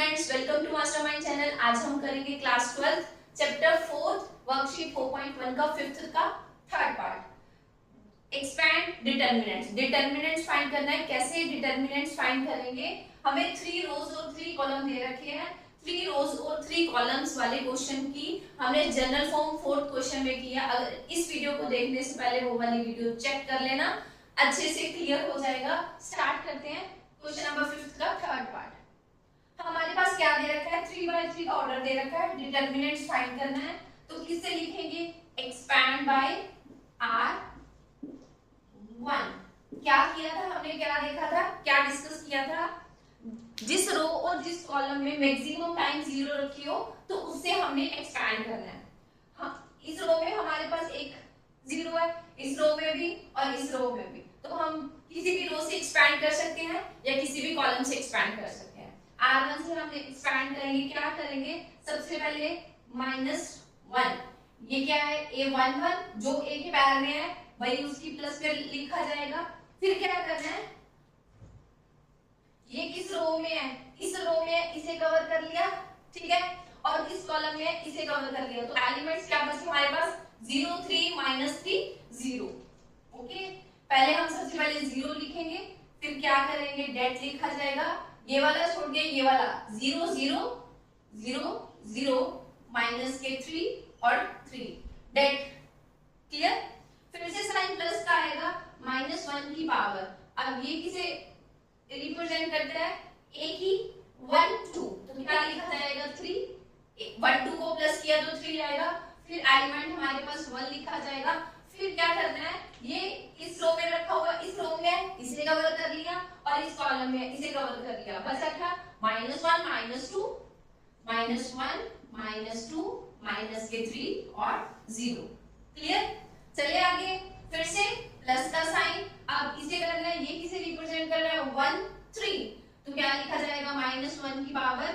Students, welcome to Mastermind channel. आज हम करेंगे क्लास 12 चैप्टर 4 वर्कशीट 4.1 का फिफ्थ का third part expand determinants. Determinants find करना है। कैसे डिटरमिनेंट्स फाइंड करेंगे? हमें 3 रोज और 3 कॉलम दे रखे हैं। 3 रोज और 3 कॉलम्स वाले क्वेश्चन की हमने जनरल फॉर्म 4th क्वेश्चन में किया। अगर इस वीडियो को देखने से पहले वो वाली वीडियो चेक कर लेना, अच्छे से क्लियर हो जाएगा। स्टार्ट करते हैं क्वेश्चन नंबर 5 का थर्ड पार्ट। हमारे पास क्या दे रखा है? 3/3 का ऑर्डर दे रखा है। डिटरमिनेंट्स फाइंड करना है तो किससे लिखेंगे? Expand by R1। क्या किया था हमने? क्या देखा था? क्या डिस्कस किया था? जिस रो और जिस कॉलम में मैक्सिमम टाइम 0 रखी हो तो उससे हमने एक्सपैंड करना है। इस रो में हमारे पास एक 0 है, इस रो में भी और इस रो में भी, तो हम किसी भी रो से एक्सपैंड कर सकते हैं या किसी भी कॉलम से एक्सपैंड कर सकते हैं। R1 से हम एक्सपैंड करेंगे। क्या करेंगे? सबसे पहले -1, ये क्या है? A11 जो A के पैर में है वही उसकी प्लस में लिखा जाएगा। फिर क्या करना है? ये किस रो में है? इस रो में, इसे कवर कर लिया, ठीक है, और इस कॉलम में इसे कवर कर लिया। तो एलिमेंट्स क्या बचे हमारे पास? 0 3 -3 0। ओके, पहले हम सबसे पहले 0 लिखेंगे, फिर क्या करेंगे? डेट लिखा जाएगा। ये वाला छोड़ के ये वाला 0 0 0 0 माइनस के 3 और 3 डेट। क्लियर? फिर से साइन प्लस का आएगा -1 की पावर। अब ये किसे रिप्रेजेंट करता है? a की 1 2, तो क्या लिखा जाएगा? 3। 1 2 को प्लस किया तो 3 आएगा। फिर एलिमेंट हमारे पास 1 लिखा जाएगा। फिर क्या करना है? ये इस रो में रखा हुआ, इस रो में इसे कवर कर लिया और इस कॉलम में इसे कवर कर लिया। बचा क्या? -1 -2 -1 -2 माइनस के 3 और 0। क्लियर? चलिए आगे। फिर से प्लस का साइन। अब इसे करना है, ये किसे रिप्रेजेंट कर रहा है? 1 3, तो क्या लिखा जाएगा? -1 की पावर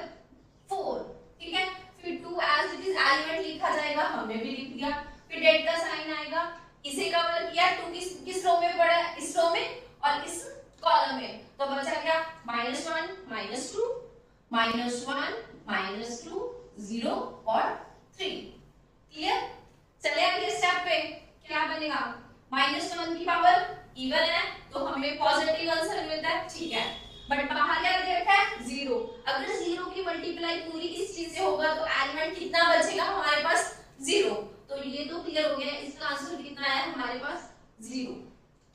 4। ठीक है, फिर 2 एज इट इज एलिमेंट लिखा जाएगा, हमने भी लिख दिया। फिर डेट का साइन आएगा, इसे कवर किया। 2 किस रो में पड़ा है? इस रो में और इस कॉलम में, तो बचा क्या? -1 -2 -1 -2 0 और 3। क्लियर? चले अगले स्टेप पे। क्या बनेगा? -1 की पावर इवन है तो हमें पॉजिटिव आंसर मिलता है, ठीक है, बट बाहर क्या दे रखा है? 0। अगर 0 की मल्टीप्लाई पूरी इस चीज से होगा तो एलिमेंट कितना बचेगा हमारे पास? 0। तो ये तो क्लियर हो गया, इसका आंसर कितना है हमारे पास? 0।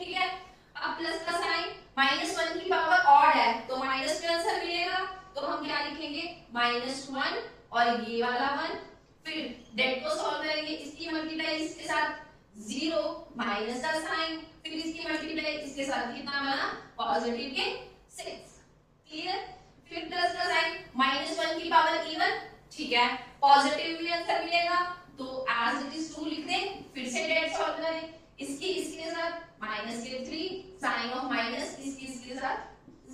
ठीक है, अब प्लस का साइन, -1 की पावर ऑड है तो माइनस में आंसर मिलेगा, तो हम क्या लिखेंगे? -1 और ये वाला 1। फिर डेट को सॉल्व करेंगे, इसकी मल्टीप्लाई इसके साथ 0 माइनस का साइन, फिर इसकी मल्टीप्लाई इसके साथ कितना बना? पॉजिटिव के 6। क्लियर? फिर प्लस का साइन, -1 की पावर इवन, ठीक है, पॉजिटिव में आंसर मिलेगा तो एज इट इज 2 लिख दें। फिर से डेट सॉल्व करें, इसकी इसके साथ माइनस के 3, साइन ऑफ माइनस इसकी इसके साथ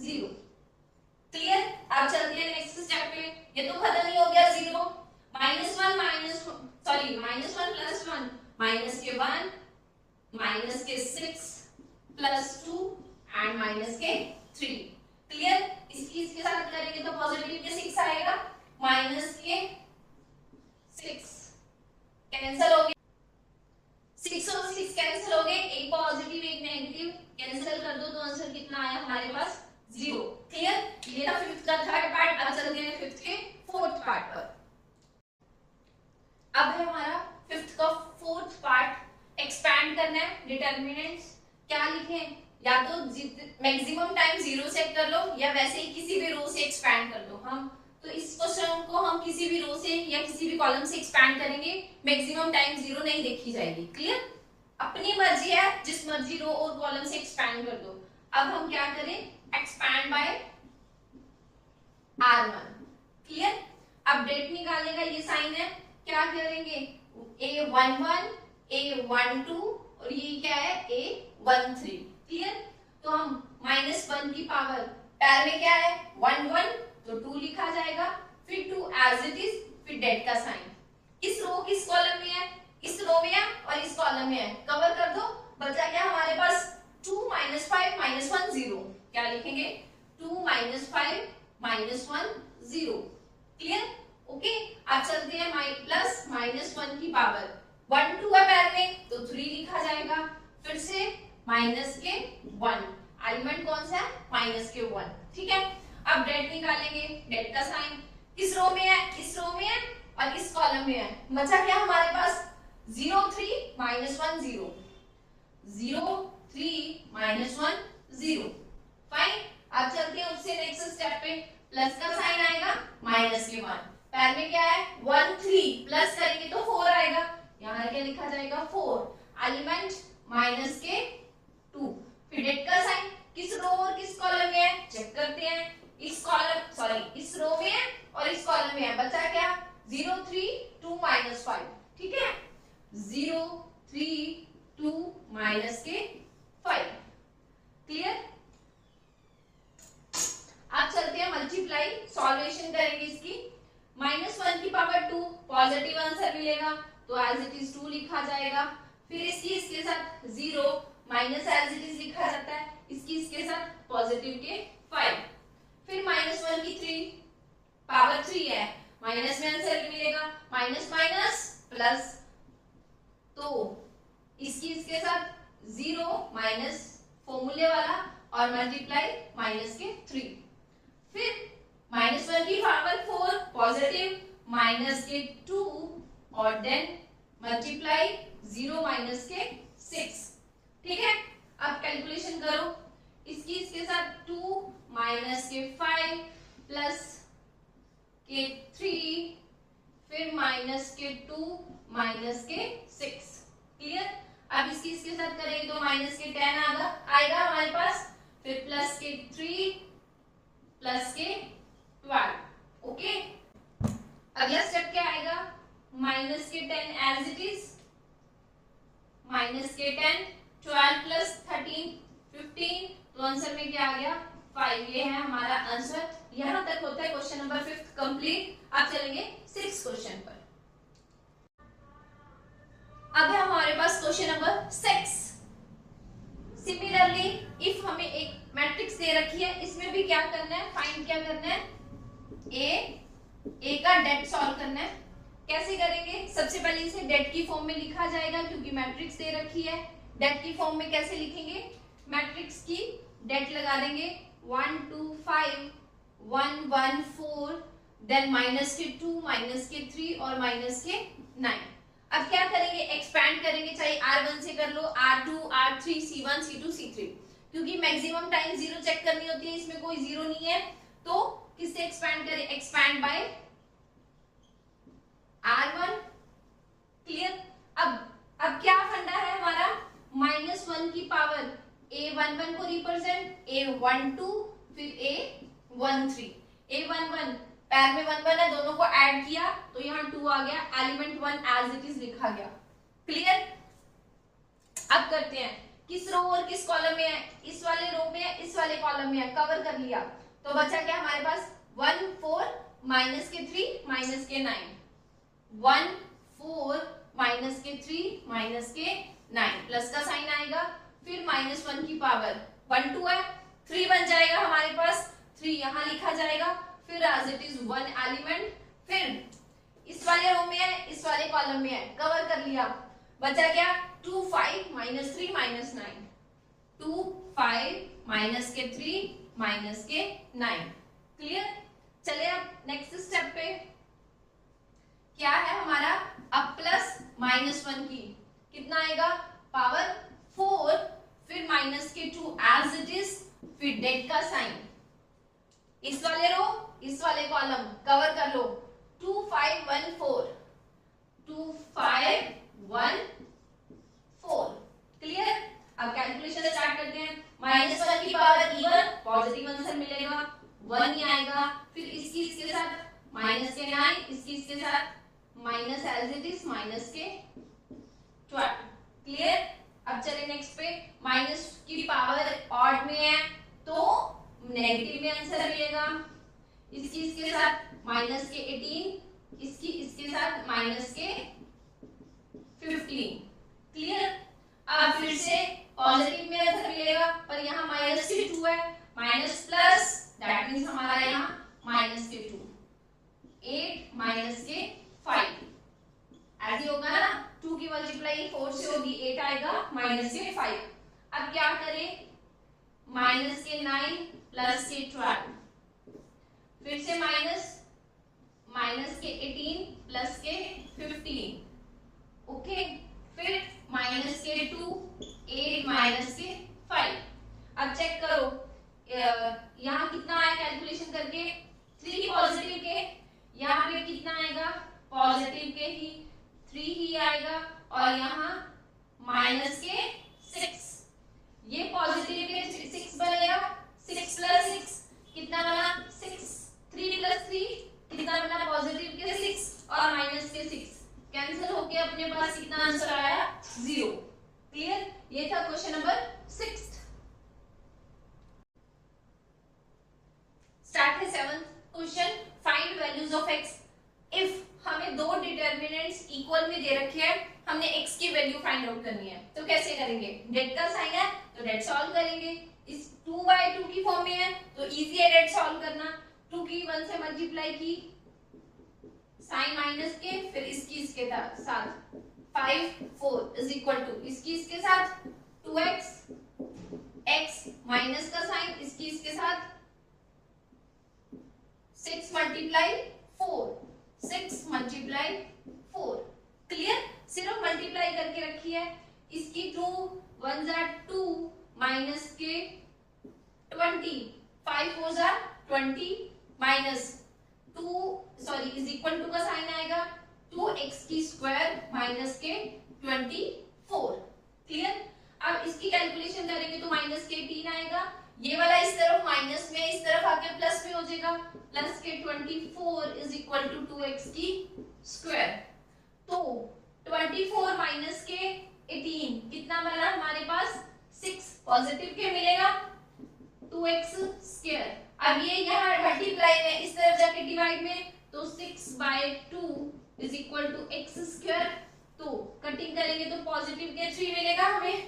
0। क्लियर? अब चलते हैं नेक्स्ट स्टेप पे। ये तो खत्म ही हो गया 0। -1 प्लस 1 माइनस के 1 माइनस के 6 प्लस 2 एंड माइनस के 3। क्लियर? इसकी इसके साथ करेंगे तो पॉजिटिव के 6 आएगा, माइनस के 6 कैंसिल हो गए, 6 और 6 कैंसिल हो गए, एक पॉजिटिव एक नेगेटिव कैंसिल कर दो तो आंसर कितना आया हमारे पास? 0। क्लियर? ये था 5th का थर्ड पार्ट। अब चलते हैं 5th के 4th पार्ट पर। अब है हमारा 5th का 4th पार्ट एक्सपैंड करना है डिटरमिनेंट्स। क्या लिखें? या तो मैक्सिमम टाइम 0 सेट कर लो या वैसे ही किसी भी रो से एक्सपैंड कर लो। हम तो इस क्वेश्चन को हम किसी भी रो से या किसी भी कॉलम से एक्सपैंड करेंगे, मैक्सिमम टाइम 0 नहीं देखी जाएगी। क्लियर? अपनी मर्जी है, जिस मर्जी रो और कॉलम से एक्सपैंड कर दो। अब हम क्या करें? Expand by R1। क्लियर? अब डेट निकालने का ये साइन है, क्या करेंगे? A11 A12 और ये क्या है? A13। क्लियर? तो हम -1 की पावर पैर में क्या है? 1 1, तो 2 लिखा जाएगा, फिर 2 एज इट इज, फिर डेट का साइन। इस रो किस कॉलम में है? इस रो में है और इस कॉलम में है, कवर कर दो। बचा क्या हमारे पास? 2 -5 -1 0। क्या लिखेंगे? 2 -5 -1 0। क्लियर? ओके, अब चलते हैं प्लस -1 की पावर 1 2 है पैर में तो 3 लिखा जाएगा, फिर से माइनस के 1, एलिमेंट कौन सा है? माइनस के 1। ठीक है, अब डेट निकालेंगे, डेट का साइन किस रो में है? इस रो में है और इस कॉलम में है। बचा क्या हमारे पास? 0 3 -1 0, 0 3 -1 0। फाइन, अब चलते हैं उससे नेक्स्ट स्टेप पे, प्लस का साइन आएगा माइनस के 1, पैर में क्या है? 1 3 प्लस करेंगे तो 4 आएगा, यहाँ क्या लिखा जाएगा? 4, एलिमेंट माइनस के 2। फिर डेट का साइन किस रो और किस कॉलम में है? चेक करते हैं, इस कॉलम सॉरी इस रो में है और इस कॉलम में है। बचा क्या? 0 3 2 -5। ठीक है, 0 3 2 -5। क्लियर? अब चलते हैं मल्टीप्लाई, सॉल्वेशन करेंगे इसकी। -1 की पावर 2 पॉजिटिव आंसर मिलेगा तो एज इट इज 2 लिखा जाएगा। फिर इसके साथ 0 माइनस एज इट इज लिखा जाता है, इसके साथ पॉजिटिव के 5। फिर -1 की 3 पावर 3 है, माइनस में आंसर मिलेगा, माइनस माइनस प्लस, तो इसके साथ 0 माइनस फॉर्मूले वाला और मल्टीप्लाई माइनस के 3। फिर -1 की पावर 4 पॉजिटिव माइनस के 2 और देन मल्टीप्लाई 0 माइनस के 6। ठीक है, अब कैलकुलेशन करो, इसके साथ 2 माइनस के 5 प्लस के 3, फिर माइनस के 2 माइनस के 6। क्लियर? अब इसके साथ करेंगे तो माइनस के 10 आएगा हमारे पास, फिर प्लस के 3 प्लस के 12। ओके, अगला स्टेप क्या आएगा? माइनस के 10 एज इट इज, माइनस के 10, 12 प्लस 13 15, तो आंसर में क्या आ गया? 5। ये है हमारा आंसर। यहां तक होता है क्वेश्चन नंबर 5 कंप्लीट। अब चलेंगे 6 क्वेश्चन पर। अब है हमारे पास क्वेश्चन नंबर 6। सिमिलरली इफ हमें एक मैट्रिक्स दे रखी है, इसमें भी क्या करना है? फाइंड क्या करना है? ए का डेट सॉल्व करना है। कैसे करेंगे? सबसे पहले इसे डेट की फॉर्म में लिखा जाएगा क्योंकि मैट्रिक्स दे रखी है। डेट की फॉर्म में कैसे लिखेंगे? मैट्रिक्स की डेट लगा देंगे 1 2 5 1 1 4, देन माइनस के 2 माइनस के 3 और माइनस के 9। अब क्या करेंगे? एक्सपैंड करेंगे, चाहे R1 से कर लो, R2 R3 C1 C2 C3, क्योंकि मैक्सिमम टाइम 0 चेक करनी होती है, इसमें कोई 0 नहीं है, तो किससे एक्सपैंड करें? Expand by R1। क्लियर? अब क्या फंडा है हमारा? -1 की पावर A11 को रिप्रेजेंट, A12 फिर A13। A11 पैर में 1 1 है, दोनों को ऐड किया तो यहाँ 2 आ गया, एलिमेंट 1 एज इट इज लिखा गया। क्लियर? अब करते हैं, किस रो और किस कॉलम में है? इस वाले रो में है, इस वाले कॉलम में है, कवर कर लिया। तो बचा क्या हमारे पास? 1 4 माइनस के 3 माइनस के 9, 1 4 माइनस के 3 माइनस के 9, प्लस का साइन आएगा, फिर -1 की पावर 1 2 है, 3 बन जाएगा हमारे पास, 3 यहाँ लिखा जाएगा, फिर एज इट इज 1 एलिमेंट, फिर इस वाले रो में है, इस वाले कॉलम में है, कवर कर लिया। बचा क्या? 2 5 माइनस 3 माइनस 9, 2 5 माइनस के 3 माइनस के 9। क्लियर? चले अब नेक्स्ट स्टेप पे, क्या है हमारा? अब प्लस -1 की कितना आएगा? पावर 4, फिर माइनस के 2 एज इट इज, फिर डेट का साइन, इस वाले रो इस वाले कॉलम कवर कर लो, 2 5 1 4, 2 5 1 4। क्लियर? अब कैलकुलेशन स्टार्ट करते हैं। -1 की पावर इवन, पॉजिटिव आंसर मिलेगा, 1 ही आएगा, फिर इसके साथ माइनस के 9, इसके साथ minus as it is minus के 12। क्लियर? अब चले नेक्स्ट पे, माइनस की पावर ऑड में है तो नेगेटिव में आंसर मिलेगा, इसके साथ माइनस के 18, इसके साथ माइनस के 15। क्लियर? अब फिर से पॉजिटिव में आंसर मिलेगा, पर यहाँ -2 है, माइनस प्लस, दैट मींस हमारा यहाँ माइनस के 2, 8 माइनस के 5, ऐसे होगा ना, 2 की मल्टीप्लाई 4 से होगी, 8 आएगा माइनस के 5। अब क्या करें, माइनस के 9 प्लस के 12, फिर से माइनस के 18 प्लस के 15, ओके, फिर माइनस के 2, 8 माइनस के 5। अब चेक करो यहाँ कितना आया कैलकुलेशन करके, 3 पॉजिटिव के, यहाँ पे कितना आएगा, पॉजिटिव के ही 3 ही आएगा, और यहाँ माइनस के 6, ये पॉजिटिव के 6 बनेगा, 6 प्लस 6 कितना बना, 6, 3 प्लस 3 कितना बना, पॉजिटिव के 6 और माइनस के 6, कैंसिल होके अपने पास कितना आंसर आया, 0। क्लियर, ये था क्वेश्चन नंबर 6। स्टार्ट है 7th question, find values of x if हमें दो डिटरमिनेंट्स इक्वल में दे रखे हैं, हमने x की वैल्यू फाइंड आउट करनी है, तो कैसे करेंगे, डेट का साइन है तो डेट सॉल्व करेंगे, इस 2/2 की फॉर्म में है तो इजी है डेट सॉल्व करना, 2 की 1 से मल्टीप्लाई की, साइन माइनस के, फिर इसकी इसके साथ 5 4 इज इक्वल टू इसकी इसके साथ 2x, x माइनस का साइन इसकी इसके साथ 6 मल्टीप्लाई 4, 6 मल्टीप्लाई 4। क्लियर, सिर्फ मल्टीप्लाई करके रखी है, इसकी 2 1 जा 2 माइनस के 20, 5 4 जा 20 minus 2 sorry is equal to का साइन आएगा 2x की स्क्वायर माइनस के 24। क्लियर, अब इसकी कैलकुलेशन करेंगे तो माइनस के 18 आएगा, ये वाला इस तरफ माइनस में, इस तरफ आके प्लस में हो जाएगा, प्लस के 24 इज इक्वल टू 2x की स्क्वायर, तो 24 माइनस के 18 कितना बना हमारे पास, 6 पॉजिटिव के मिलेगा 2x स्क्वायर। अब ये यहाँ मल्टीप्लाई में इस तरफ जाके डिवाइड में, तो 6/2 is equal to x square, तो कटिंग करेंगे तो पॉजिटिव के 3 मिलेगा हमें,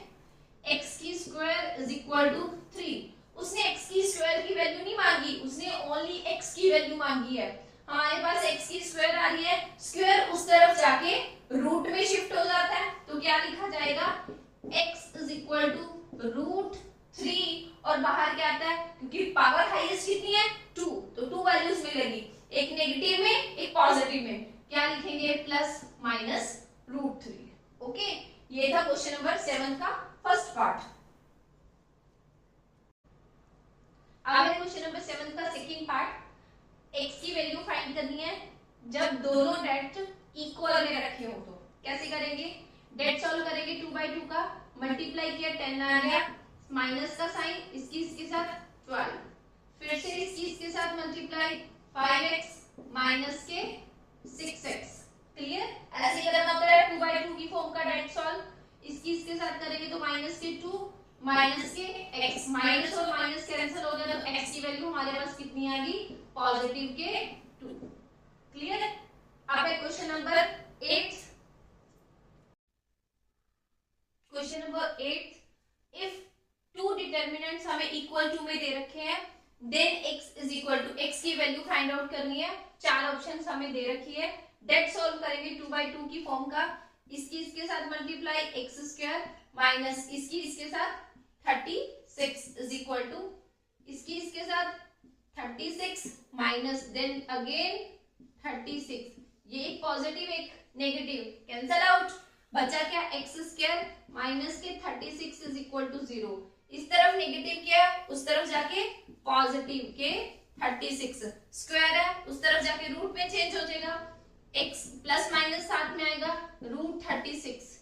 x की स्क्वायर इज इक्वल टू 3। उसने x की स्क्वायर की वैल्यू नहीं मांगी, उसने ओनली x की वैल्यू मांगी है, हमारे पास x की स्क्वायर आ रही है, स्क्वायर उस तरफ जाके रूट में शिफ्ट हो जाता है, तो क्या लिखा जाएगा, x is equal to root 3, और बाहर क्या आता है, क्योंकि पावर हाईएस्ट कितनी है 2, तो 2 वैल्यूज मिलेगी, एक नेगेटिव में एक पॉजिटिव में, क्या लिखेंगे, प्लस माइनस रूट 3। ओके, ये था क्वेश्चन नंबर 7 का फर्स्ट पार्ट। अब है क्वेश्चन नंबर 7 का सेकंड पार्ट, x की वैल्यू फाइंड करनी है जब दोनों डेट इक्वल में रखे हो, तो कैसे करेंगे, डेट सॉल्व करेंगे, 2/2 का मल्टीप्लाई किया 10 आ गया, माइनस का साइन इसकी इसके साथ 12, फिर से इसकी इसके साथ मल्टीप्लाई 5x माइनस के 6x। क्लियर, ऐसे करना होता है 2/2 की फॉर्म का डेट सॉल्व, इसकी इसके साथ करेंगे तो माइनस के 2 माइनस के x, माइनस और माइनस कैंसिल हो गया, तो x की वैल्यू हमारे पास कितनी आ गई, पॉजिटिव के 2। क्लियर, अब है question number 8। Question number 8, if 2 determinants हमें इक्वल टू में दे रखे हैं, then x is equal to, x की वैल्यू फाइंड आउट करनी है, 4 ऑप्शंस हमें दे रखी है, डेट सॉल्व करेंगे 2/2 की फॉर्म का, इसकी इसके साथ मल्टीप्लाई x स्क्वायर माइनस इसकी इसके साथ 36 इज इक्वल टू इसकी इसके साथ 36 माइनस देन अगेन 36, ये एक पॉजिटिव एक नेगेटिव, कैंसल आउट, बचा क्या, x स्क्वायर माइनस के 36 इज इक्वल टू 0, इस तरफ नेगेटिव किया उस तरफ जाके पॉजिटिव के 36, स्क्वायर है उस तरफ जाके रूट में चेंज हो जाएगा, x प्लस माइनस साथ में आएगा root 36,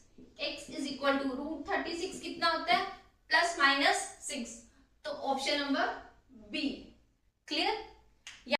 x is equal to root 36 कितना होता है, प्लस माइनस 6, तो ऑप्शन नंबर बी। क्लियर,